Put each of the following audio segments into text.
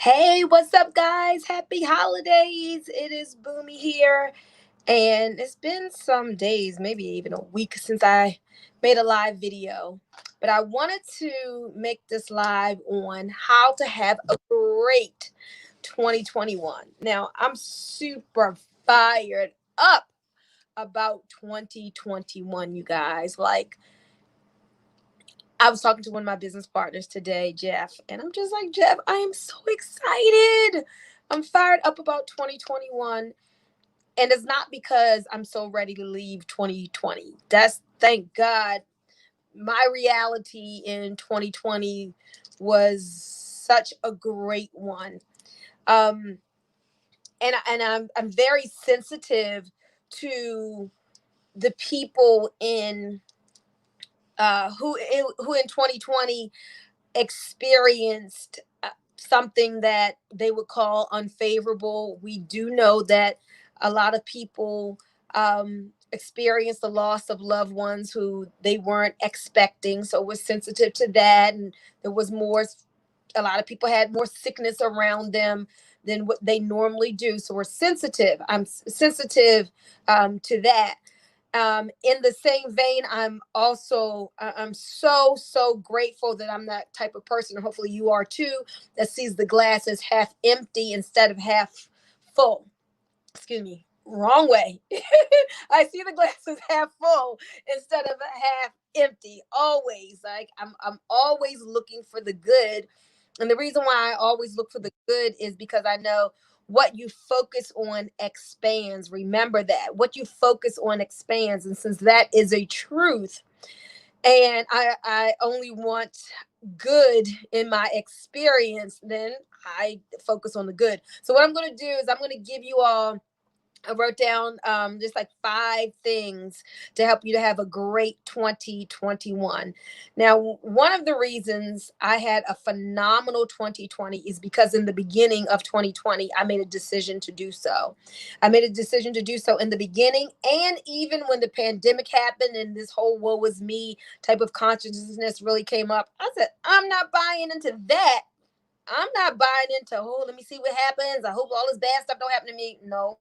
Hey, what's up, guys? Happy holidays. It is Boomy here. And it's been some days, maybe even a week, since I made a live video. But I wanted to make this live on how to have a great 2021. Now, I'm super fired up about 2021, you guys. I was talking to one of my business partners today, Jeff, and I'm just like, Jeff, I am so excited. I'm fired up about 2021. And it's not because I'm so ready to leave 2020. That's, thank God, my reality in 2020 was such a great one. Um, and I'm very sensitive to the people in who in 2020 experienced something that they would call unfavorable. We do know that a lot of people experienced the loss of loved ones who they weren't expecting. So we're sensitive to that. And there was more, a lot of people had more sickness around them than what they normally do. So we're sensitive. I'm sensitive to that. In the same vein, I'm so grateful that I'm that type of person. Hopefully you are too, that sees the glass as half empty instead of half full. Excuse me, wrong way. I see the glass as half full instead of half empty. Always, like I'm always looking for the good. And the reason why I always look for the good is because I know what you focus on expands. Remember that. What you focus on expands. And since that is a truth, and I only want good in my experience, then I focus on the good. So what I'm going to do is I'm going to give you all, I wrote down just like 5 things to help you to have a great 2021. Now, one of the reasons I had a phenomenal 2020 is because in the beginning of 2020, I made a decision to do so. I made a decision to do so in the beginning, and even when the pandemic happened and this whole woe is me type of consciousness really came up, I said, I'm not buying into that. I'm not buying into, oh, let me see what happens. I hope all this bad stuff don't happen to me. No,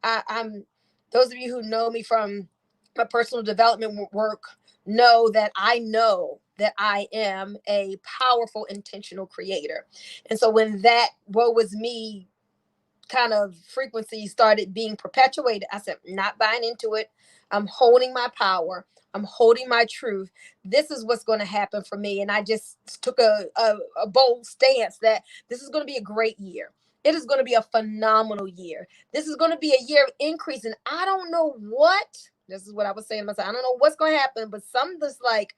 I'm those of you who know me from my personal development work know that I am a powerful intentional creator. And so when that woe was me kind of frequency started being perpetuated, I said, not buying into it. I'm holding my power. I'm holding my truth. This is what's going to happen for me. And I just took a bold stance that this is going to be a great year. It is going to be a phenomenal year. This is going to be a year of increase. And I don't know what, this is what I was saying to myself, I don't know what's going to happen, but some of this, like,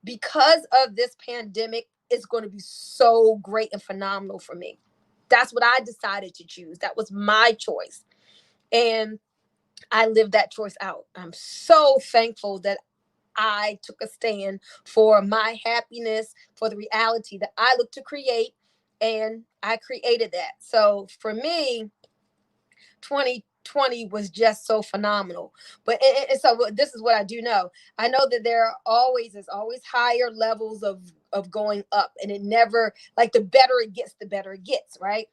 because of this pandemic, it's going to be so great and phenomenal for me. That's what I decided to choose. That was my choice. And I lived that choice out. I'm so thankful that I took a stand for my happiness, for the reality that I look to create. And I created that. So for me, 2020 was just so phenomenal. But and so this is what I do know. I know that there's always higher levels of going up, and it never, like, the better it gets, the better it gets, right?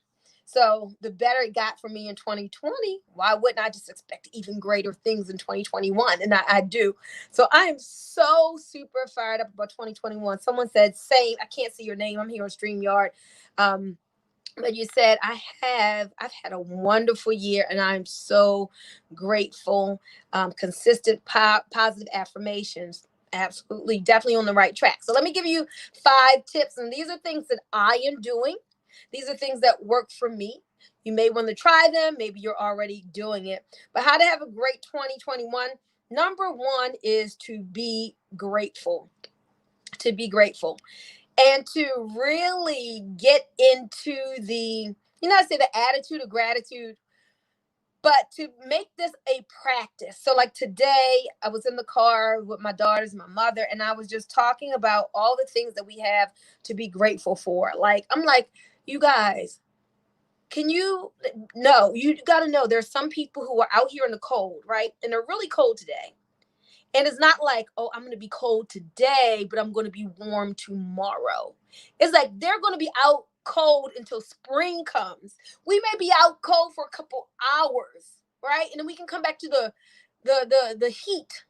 So the better it got for me in 2020, why wouldn't I just expect even greater things in 2021? And I do. So I am so super fired up about 2021. Someone said, same. I can't see your name. I'm here on StreamYard. But you said, I've had a wonderful year, and I'm so grateful. Consistent positive affirmations, absolutely, definitely on the right track. So let me give you 5 tips, and these are things that I am doing. These are things that work for me. You may want to try them. Maybe you're already doing it. But how to have a great 2021? Number one is to be grateful. To be grateful and to really get into the, I say the attitude of gratitude, but to make this a practice. So like today, I was in the car with my daughters and my mother, and I was just talking about all the things that we have to be grateful for. Like, I'm like, you guys, can you know, you got to know there's some people who are out here in the cold, right? And they're really cold today. And it's not like, oh, I'm going to be cold today, but I'm going to be warm tomorrow. It's like they're going to be out cold until spring comes. We may be out cold for a couple hours, right? And then we can come back to the heat.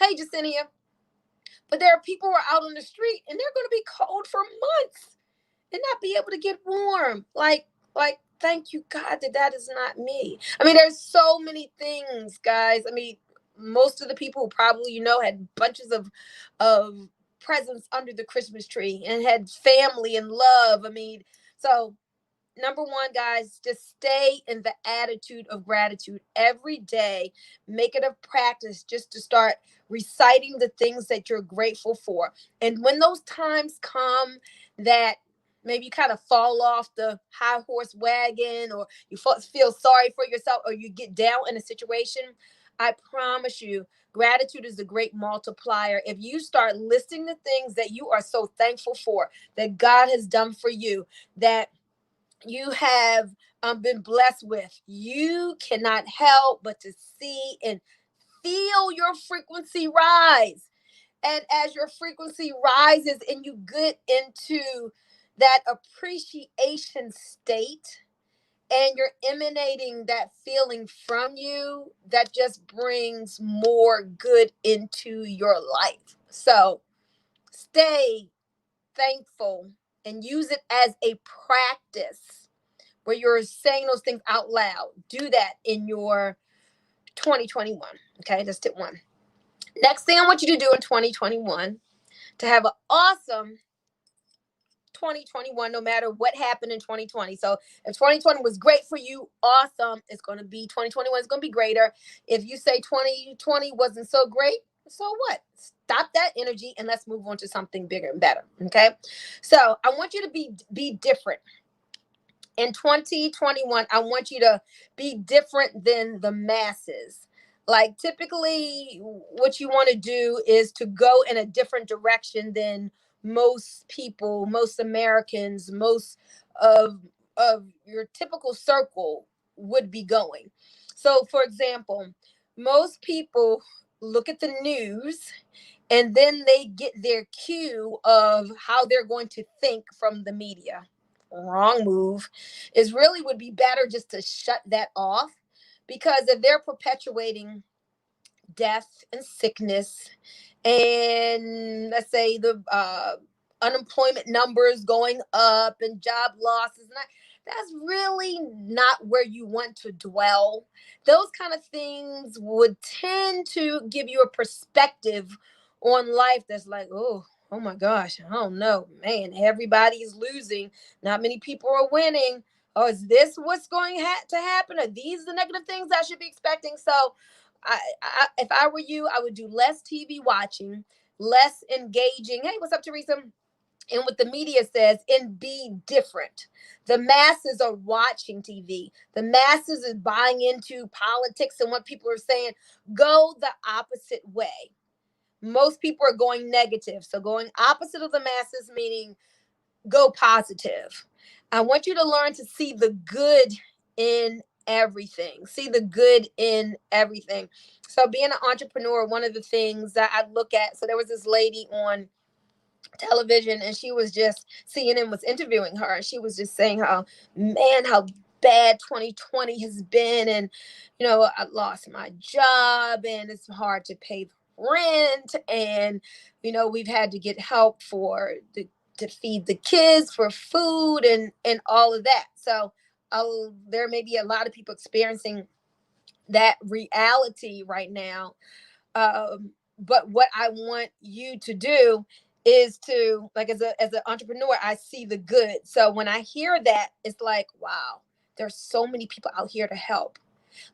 Hey, Jacinia. But there are people who are out on the street and they're going to be cold for months and not be able to get warm. Like, thank you, God, that is not me. I mean, there's so many things, guys. I mean, most of the people who probably, had bunches of presents under the Christmas tree and had family and love. I mean, so number one, guys, just stay in the attitude of gratitude every day. Make it a practice just to start reciting the things that you're grateful for. And when those times come that maybe you kind of fall off the high horse wagon, or you feel sorry for yourself, or you get down in a situation, I promise you, gratitude is a great multiplier. If you start listing the things that you are so thankful for, that God has done for you, that you have been blessed with, you cannot help but to see and feel your frequency rise. And as your frequency rises and you get into that appreciation state, and you're emanating that feeling from you, that just brings more good into your life. So stay thankful and use it as a practice where you're saying those things out loud. Do that in your 2021. Okay, that's tip one. Next thing I want you to do in 2021 to have an awesome 2021, no matter what happened in 2020. So if 2020 was great for you, awesome. It's going to be 2021 is going to be greater. If you say 2020 wasn't so great, so what? Stop that energy and let's move on to something bigger and better. Okay. So I want you to be different. In 2021, I want you to be different than the masses. Like typically what you want to do is to go in a different direction than most people, most Americans, most of your typical circle would be going. So for example, most people look at the news and then they get their cue of how they're going to think from the media. Wrong move. Is really would be better just to shut that off, because if they're perpetuating death and sickness, and let's say the unemployment numbers going up and job losses, that's really not where you want to dwell. Those kind of things would tend to give you a perspective on life that's like, oh my gosh, I don't know, man, everybody's losing, not many people are winning. Oh, is this what's going to happen? Are these the negative things I should be expecting? So if I were you, I would do less TV watching, less engaging. Hey, what's up, Teresa? And what the media says, and be different. The masses are watching TV. The masses is buying into politics and what people are saying. Go the opposite way. Most people are going negative. So going opposite of the masses, meaning go positive. I want you to learn to see the good in everything. See the good in everything. So being an entrepreneur, one of the things that I look at, so there was this lady on television and she was just, CNN was interviewing her, and she was just saying how bad 2020 has been, and I lost my job and it's hard to pay rent, and we've had to get help to feed the kids, for food, and all of that. So there may be a lot of people experiencing that reality right now. But what I want you to do is to, like, as an entrepreneur, I see the good. So when I hear that, it's like, wow, there's so many people out here to help.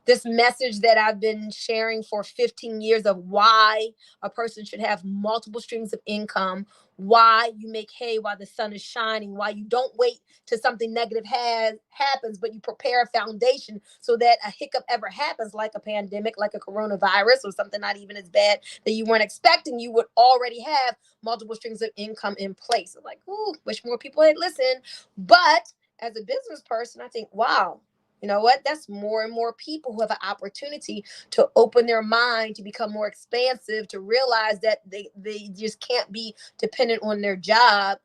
This message that I've been sharing for 15 years of why a person should have multiple streams of income, why you make hay while the sun is shining, why you don't wait till something negative happens, but you prepare a foundation so that a hiccup ever happens, like a pandemic, like a coronavirus, or something not even as bad that you weren't expecting, you would already have multiple streams of income in place. I'm like, ooh, wish more people had listened. But as a business person, I think, wow, you know what? That's more and more people who have an opportunity to open their mind, to become more expansive, to realize that they just can't be dependent on their job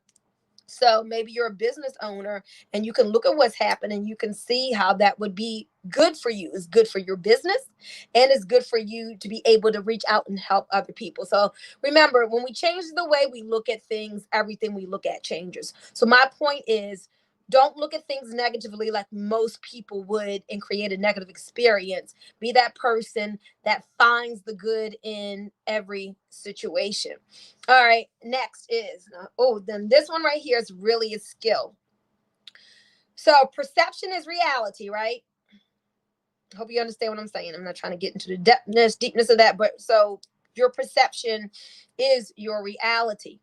So maybe you're a business owner and you can look at what's happening. You can see how that would be good for you. It's good for your business and it's good for you to be able to reach out and help other people. So remember, when we change the way we look at things, everything we look at changes. So my point is, don't look at things negatively like most people would and create a negative experience. Be that person that finds the good in every situation. All right, next is, oh, then this one right here is really a skill. So perception is reality, right? Hope you understand what I'm saying. I'm not trying to get into the deepness of that, but so your perception is your reality.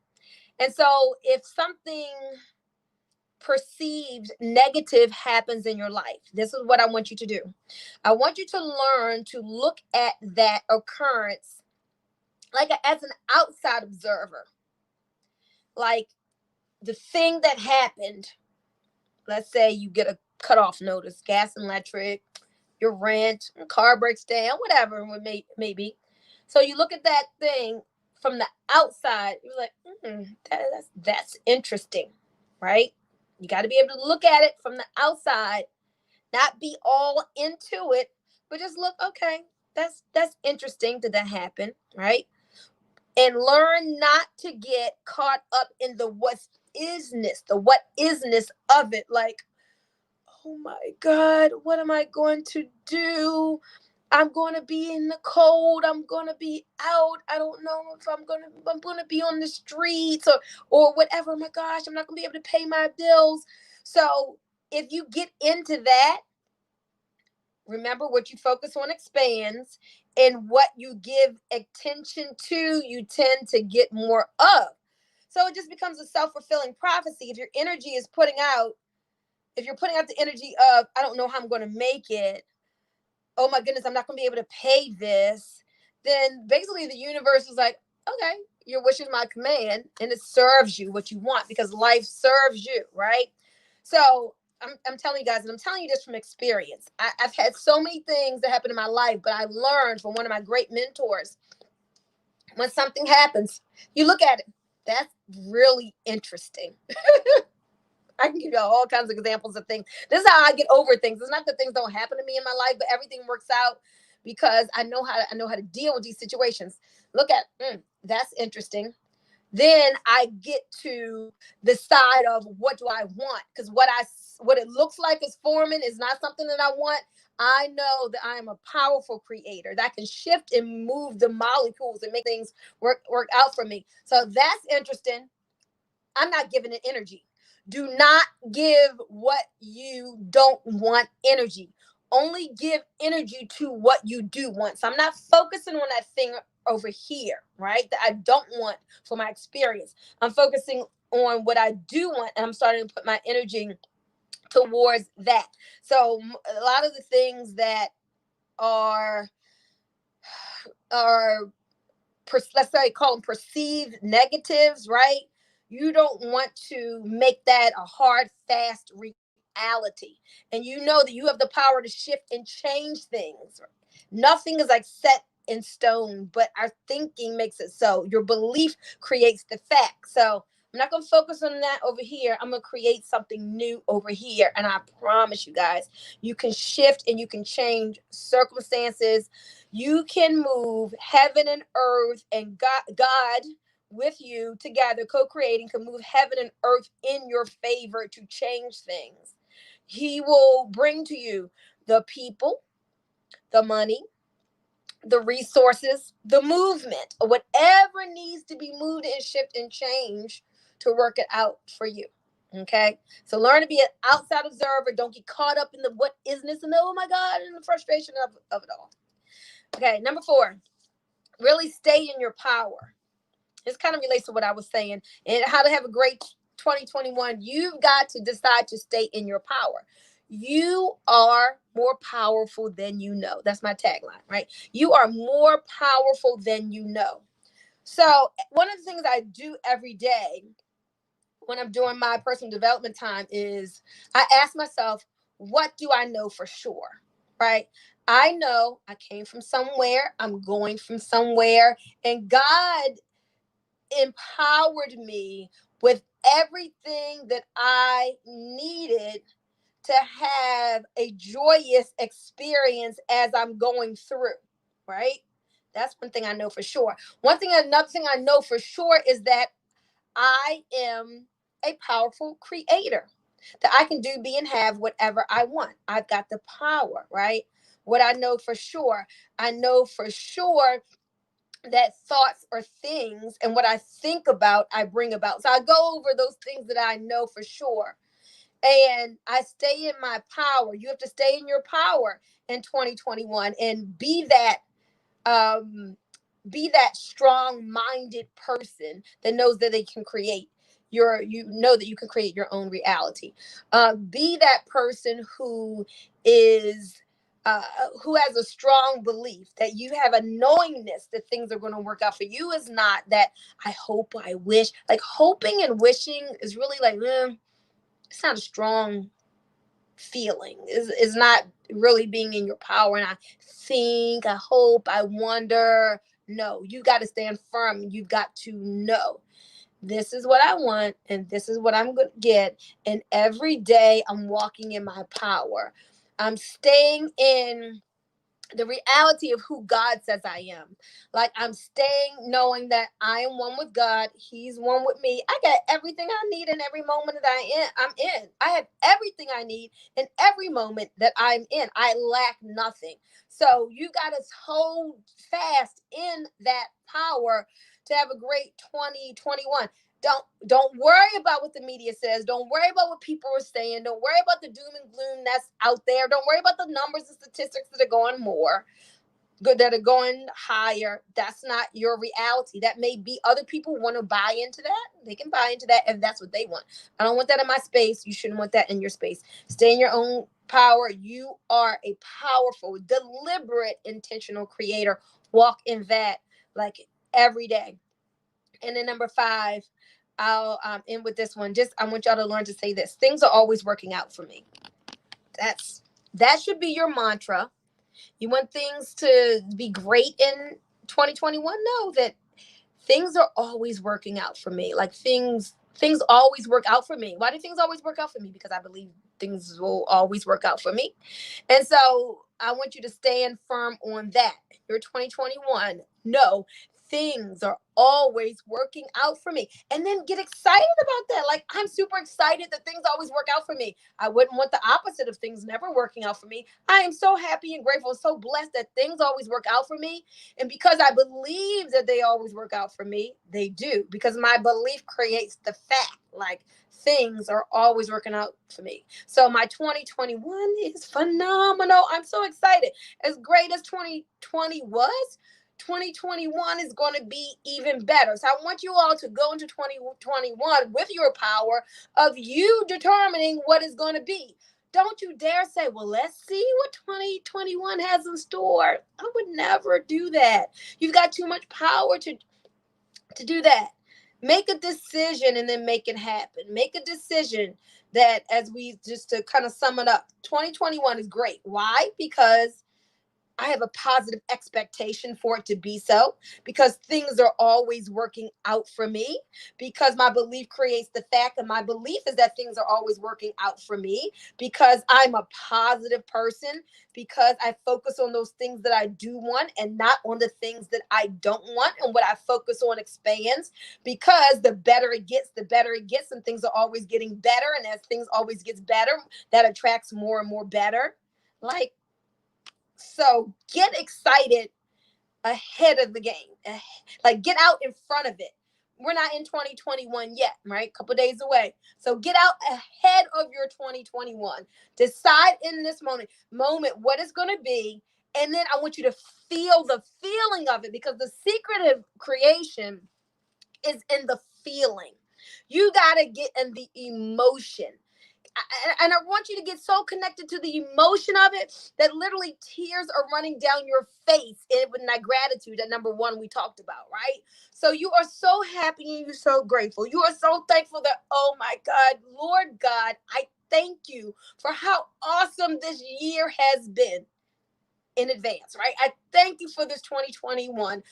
And so if something perceived negative happens in your life, this is what I want you to do. I want you to learn to look at that occurrence like as an outside observer. Like the thing that happened, let's say you get a cutoff notice, gas and electric, your rent, car breaks down, whatever it may be. So you look at that thing from the outside, you're like, that's interesting, right? You got to be able to look at it from the outside, not be all into it, but just look, okay, that's interesting. Did that happen, right? And learn not to get caught up in the what isness of it. Like, oh my God, what am I going to do? I'm going to be in the cold. I'm going to be out. I don't know if I'm going to be on the streets or whatever. Oh my gosh, I'm not going to be able to pay my bills. So if you get into that, remember, what you focus on expands, and what you give attention to, you tend to get more of. So it just becomes a self-fulfilling prophecy. If you're putting out the energy of, I don't know how I'm going to make it, oh my goodness, I'm not going to be able to pay this, then basically the universe is like, okay, your wish is my command, and it serves you what you want because life serves you, right? So I'm telling you guys, and I'm telling you this from experience. I've had so many things that happen in my life, but I learned from one of my great mentors. When something happens, you look at it. That's really interesting. I can give you all kinds of examples of things. This is how I get over things. It's not that things don't happen to me in my life, but everything works out because I know how to deal with these situations. Look at that's interesting. Then I get to the side of what do I want, because what it looks like is forming is not something that I want. I know that I am a powerful creator that can shift and move the molecules and make things work out for me. So that's interesting. I'm not giving it energy. Do not give what you don't want energy. Only give energy to what you do want. So I'm not focusing on that thing over here, right? That I don't want for my experience. I'm focusing on what I do want, and I'm starting to put my energy towards that. So a lot of the things that are are let's say call them perceived negatives, right? You don't want to make that a hard, fast reality. And you know that you have the power to shift and change things. Nothing is like set in stone, but our thinking makes it so. Your belief creates the fact. So I'm not going to focus on that over here. I'm going to create something new over here. And I promise you guys, you can shift and you can change circumstances. You can move heaven and earth, and God with you together, co-creating, can move heaven and earth in your favor to change things. He will bring to you the people, the money, the resources, the movement, or whatever needs to be moved and shift and change to work it out for you. Okay. So learn to be an outside observer. Don't get caught up in the what isness and the, oh my God, and the frustration of it all. Okay. Number 4, really stay in your power. This kind of relates to what I was saying and how to have a great 2021. You've got to decide to stay in your power. You are more powerful than you know. That's my tagline, right? You are more powerful than you know. So one of the things I do every day when I'm doing my personal development time is I ask myself, what do I know for sure? Right? I know I came from somewhere, I'm going from somewhere, and God empowered me with everything that I needed to have a joyous experience as I'm going through, right? That's one thing I know for sure. Another thing I know for sure is that I am a powerful creator, that I can do, be, and have whatever I want. I've got the power, right? What I know for sure that thoughts are things, and what I think about, I bring about. So I go over those things that I know for sure. And I stay in my power. You have to stay in your power in 2021 and um, be that strong-minded person that knows that they can create you know that you can create your own reality. Be that person is uh, who has a strong belief, that you have a knowingness that things are going to work out for you. Is not that I hope, I wish. Like, hoping and wishing is really like, it's not a strong feeling. Is not really being in your power. And I think, I hope, I wonder. No, you got to stand firm. You've got to know, this is what I want and this is what I'm going to get. And every day I'm walking in my power. I'm staying in the reality of who God says I am. Like, I'm staying knowing that I am one with God. He's one with me. I got everything I need in every moment that I'm in. I have everything I need in every moment that I'm in. I lack nothing. So you got to hold fast in that power to have a great 2021. Don't worry about what the media says. Don't worry about what people are saying. Don't worry about the doom and gloom that's out there. Don't worry about the numbers and statistics that are going that are going higher. That's not your reality. That may be, other people want to buy into that. They can buy into that if that's what they want. I don't want that in my space. You shouldn't want that in your space. Stay in your own power. You are a powerful, deliberate, intentional creator. Walk in that, like, every day. And then number 5, I'll end with this one. Just, I want y'all to learn to say this: things are always working out for me. That should be your mantra. You want things to be great in 2021? Know that things are always working out for me. Like, things always work out for me. Why do things always work out for me? Because I believe things will always work out for me. And so I want you to stand firm on that. Your 2021, no, things are always working out for me. And then get excited about that. Like, I'm super excited that things always work out for me. I wouldn't want the opposite of things never working out for me. I am so happy and grateful and so blessed that things always work out for me. And because I believe that they always work out for me, they do. Because my belief creates the fact. Like, things are always working out for me. So my 2021 is phenomenal. I'm so excited. As great as 2020 was, 2021 is going to be even better. So I want you all to go into 2021 with your power of you determining what is going to be. Don't you dare say, well, let's see what 2021 has in store. I would never do that. You've got too much power to do that. Make a decision and then make it happen. Make a decision that, as we just to kind of sum it up, 2021 is great. Why? Because I have a positive expectation for it to be so, because things are always working out for me, because my belief creates the fact, and my belief is that things are always working out for me, because I'm a positive person, because I focus on those things that I do want and not on the things that I don't want. And what I focus on expands, because the better it gets, and things are always getting better. And as things always gets better, that attracts more and more better. Like, so get excited ahead of the game. Like, get out in front of it. We're not in 2021 yet, right? A couple days away. So get out ahead of your 2021. Decide in this moment what it's going to be. And then I want you to feel the feeling of it, because the secret of creation is in the feeling. You got to get in the emotion. And I want you to get so connected to the emotion of it that literally tears are running down your face with that gratitude, that number 1 we talked about, right? So you are so happy and you're so grateful. You are so thankful that, oh my God, Lord God, I thank you for how awesome this year has been in advance, right? I thank you for this 2021.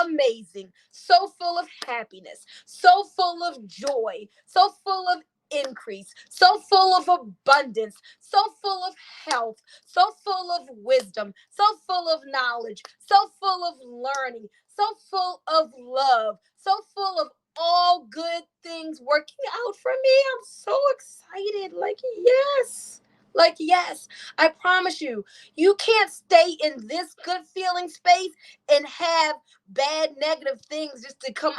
amazing, so full of happiness, so full of joy, so full of increase, so full of abundance, so full of health, so full of wisdom, so full of knowledge, so full of learning, so full of love, so full of all good things working out for me. I'm so excited. Like, yes. Like, yes. I promise you, you can't stay in this good feeling space and have bad negative things just to come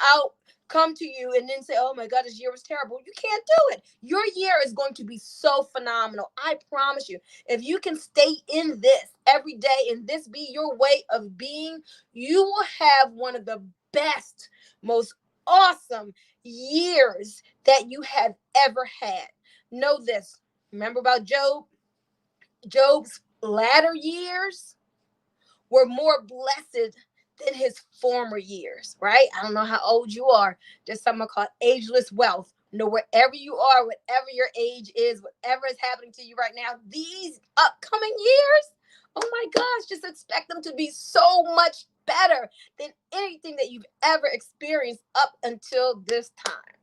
to you and then say, oh my God, this year was terrible. You can't do it. Your year is going to be so phenomenal. I promise you. If you can stay in this every day and this be your way of being, you will have one of the best, most awesome years that you have ever had. Know this. Remember about Job? Job's latter years were more blessed than his former years, right? I don't know how old you are. There's something called ageless wealth. Know wherever you are, whatever your age is, whatever is happening to you right now, these upcoming years, oh my gosh, just expect them to be so much better than anything that you've ever experienced up until this time.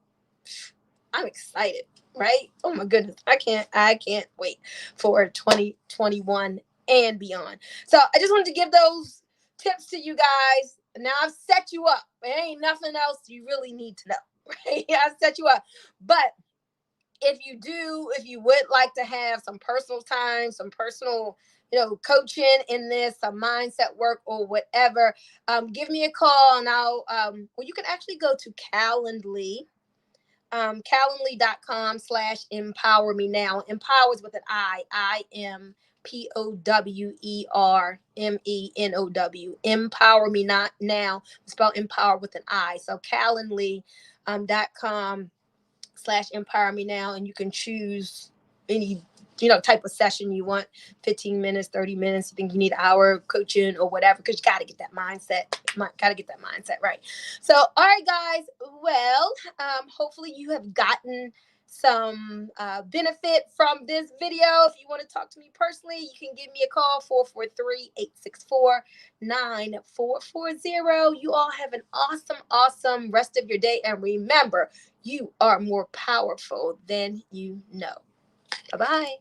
I'm excited, right? Oh my goodness. I can't wait for 2021 and beyond. So I just wanted to give those tips to you guys. Now I've set you up. There ain't nothing else you really need to know, right? I've set you up. But if you would like to have some personal time, some personal, coaching in this, some mindset work or whatever, give me a call and I'll, you can actually go to Calendly.com/empower me now. Empowers with an IMPOWERMENOW. Empower me not now. Spell empower with an I. So Calendly.com/empower me now, and you can choose any type of session you want, 15 minutes, 30 minutes. You think you need an hour of coaching or whatever, because you got to get that mindset. Right. So, all right, guys. Well, hopefully you have gotten some benefit from this video. If you want to talk to me personally, you can give me a call, 443-864-9440. You all have an awesome rest of your day. And remember, you are more powerful than you know. Bye-bye.